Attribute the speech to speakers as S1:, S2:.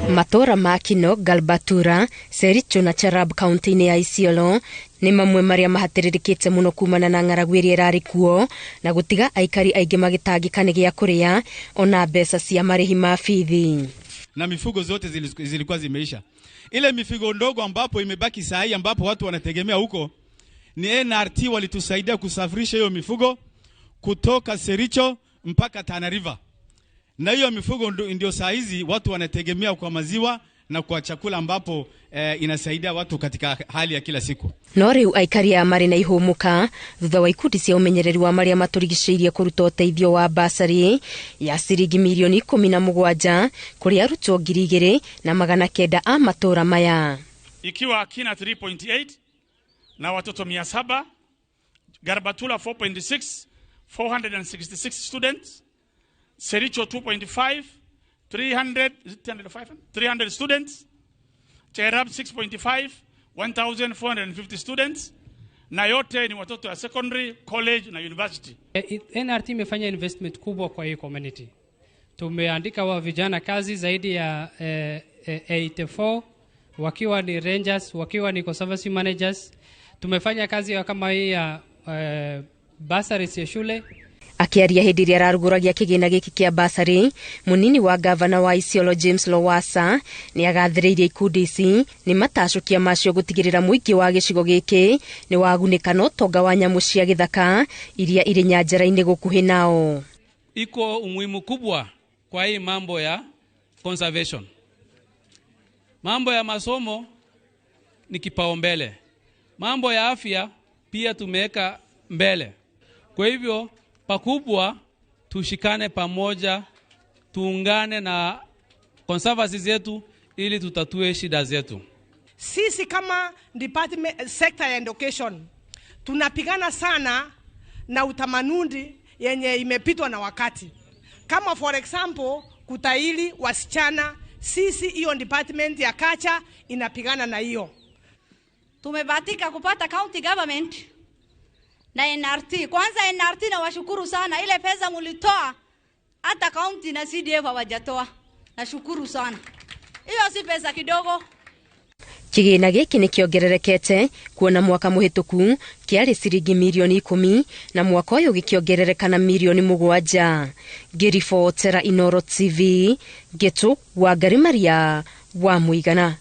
S1: Matora makino Galbatura, Sericho na Charab County ya Isiolo ni mamwe maria mahatirikite muno kumana na ng'aragu iria irari kuo na gutiga aikari aingi magitangikane gya kuria ona mbeca cia marihi ma fithi.
S2: Na mifugo zote zilikuwa zimeisha. Ile mifugo ndogo ambapo imebaki sahi ambapo watu wanategemea huko ni NRT walitusaidia kusafirisha hiyo mifugo kutoka Sericho mpaka Tana River. Na hiyo mifugo ndio saa hizi watu wanategemea kwa maziwa na kwa chakula ambapo inasaidia watu katika hali ya kila siku.
S1: Nori aikari ya mari na ihumuka thutha wa ikundi cia umenyereri wa maria maturigicĩirie kuruta ũteithio wa mbacarĩ ya ciringi milioni 17 kuri Arutwo 2,900 a matora maya.
S3: Ikiwa kina 3.8 na watoto 700, Garbatula 4.6, 466 students, Sericho 2.5, 300 students, Cherab 6.5, 1,450 students, na yote ni watoto ya secondary, college na university.
S4: NRT imefanya investment kubwa kwa hii community. Tumeandika wa vijana kazi zaidi ya 84 wakiwa ni rangers, wakiwa ni conservancy managers. Tumefanya kazi ya kama hii ya bursaries ya shule.
S1: Akiaria hindi iria araruguragia kigina giki kia mbacarĩ, munini wa gavana wa Isiolo James Lowassa ni agathĩrĩirie ikundi ici ni matacokia macio gutigirira muingi wa gicigo giki ni wagunĩka na ũtonga wa nyamu cia gĩthaka iria iri nyanjara-inĩ gukuhi nao.
S5: Iko umuhimu kubwa kwa hii mambo ya conservation. Mambo ya masomo ni kipaumbele. Mambo ya afya pia tumeweka mbele. Kwa hivyo pakubwa tushikane pamoja, tuungane na conservancy zetu ili tutatue shida zetu.
S6: Sisi kama department sector ya education tunapigana sana na utamaduni yenye imepitwa na wakati. Kama for example kutahiri wasichana, sisi hiyo department ya culture inapigana na hiyo.
S7: Tumebahatika kupata county government na NRT. Kwanza NRT na washukuru sana, ile pesa mulitoa hata county na CDF hawajatoa. Nashukuru sana. Hiyo si pesa kidogo.
S1: Kigina giki ni kiongererekete kuona mwaka muhituku kiari ciringi milioni 10 na mwaka uyu gikiongerereka na milioni 7. Girifotera Inoro TV Getu wa Garimaria wa Mwigana.